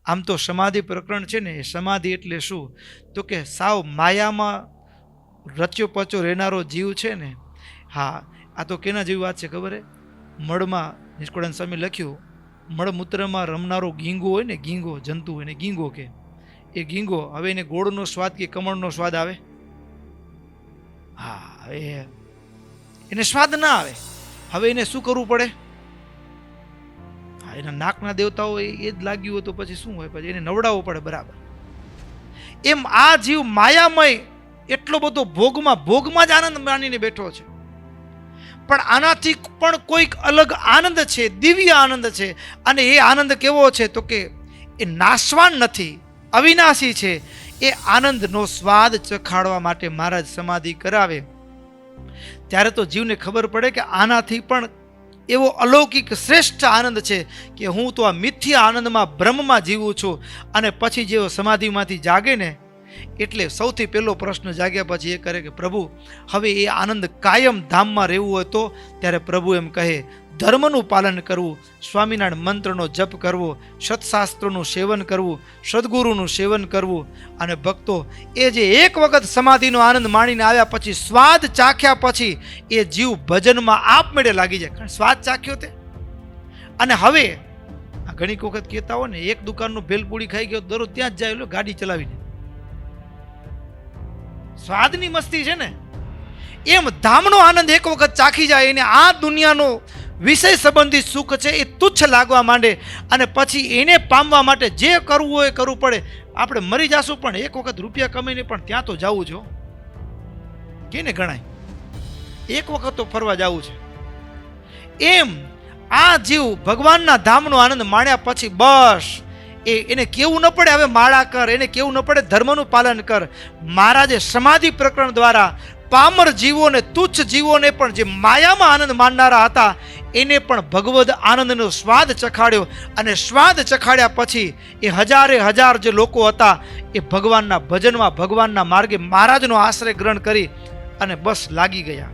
આમ તો સમાધિ પ્રકરણ છે ને, એ સમાધિ એટલે શું તો કે સાવ માયામાં રચ્યો પચ્યો રહેનારો જીવ છે ને. હા, આ તો કેના જેવી વાત છે ખબર હે? મળમાં નિષ્કુળાનંદ સ્વામી લખ્યું, મળમૂત્રમાં રમનારો ગીંગો હોય ને, ગીંગો જંતુ હોય ને, ગીંગો કે એ ગીંગો, હવે એને ગોળનો સ્વાદ કે કમળનો સ્વાદ આવે? હા, એને સ્વાદ ના આવે. હવે એને શું કરવું પડે? હા, એના નાકના દેવતાઓ એ જ લાગ્યું હોય તો પછી શું હોય? પછી એને નવડાવવું પડે. બરાબર. એમ આ જીવ માયામય એટલો બધો ભોગમાં જ આનંદ માનીને બેઠો છે. પણ આનાથી પણ કોઈક અલગ આનંદ છે, દિવ્ય આનંદ છે. અને એ આનંદ કેવો છે તો કે એ નાશવાન નથી, અવિનાશી છે. એ આનંદનો સ્વાદ ચખાડવા માટે મહારાજ સમાધિ કરાવે ત્યારે તો જીવને ખબર પડે કે આનાથી પણ એવો અલૌકિક શ્રેષ્ઠ આનંદ છે કે હું તો આ મિથ્યા આનંદમાં બ્રહ્મમાં જીવું છું. અને પછી જેવો સમાધિમાંથી જાગે ને, એટલે સૌથી પહેલો પ્રશ્ન જાગ્યા પછી એ કરે કે પ્રભુ હવે એ આનંદ કાયમ ધામમાં રહેવું હોય તો? ત્યારે પ્રભુ એમ કહે, ધર્મનું પાલન કરવું, સ્વામિનારાયણ મંત્રનો જપ કરવો, સત્શાસ્ત્રોનું સેવન કરવું, સદગુરુનું સેવન કરવું. અને ભક્તો એ જે એક વખત સમાધિનો આનંદ માણીને આવ્યા પછી, સ્વાદ ચાખ્યા પછી એ જીવ ભજનમાં આપમેળે લાગી જાય. કારણ સ્વાદ ચાખ્યો તે. અને હવે ઘણીક વખત કહેતા હોય ને, એક દુકાનનું ભેલપૂડી ખાઈ ગયો દરરોજ ત્યાં જ જાય ગાડી ચલાવીને, સ્વાદની મસ્તી છે ને. એમ ધામનો આનંદ એક વખત ચાખી જાય એને આ દુનિયાનો વિષય સંબંધી સુખ છે એ તુચ્છ લાગવા માંડે. અને પછી એને પામવા માટે જે કરવું હોય કરવું પડે. આપણે મરી જાશું પણ એક વખત રૂપિયા કમાઈને પણ ત્યાં તો જવું જો કેને ગણાય, એક વખત તો ફરવા જવું છે. એમ આ જીવ ભગવાનના ધામનો આનંદ માણ્યા પછી બસ એને કેવું ન પડે હવે માળા કર, એને કેવું ન પડે ધર્મનું પાલન કર. મહારાજે સમાધિ પ્રકરણ દ્વારા પામર જીવોને, તુચ્છ જીવોને પણ, જે માયામાં આનંદ માનનારા હતા, એને પણ ભગવદ આનંદનો સ્વાદ ચખાડ્યો. અને સ્વાદ ચખાડ્યા પછી એ હજારે હજાર જે લોકો હતા એ ભગવાનના ભજનમાં, ભગવાનના માર્ગે મહારાજનો આશ્રય ગ્રહણ કરી અને બસ લાગી ગયા.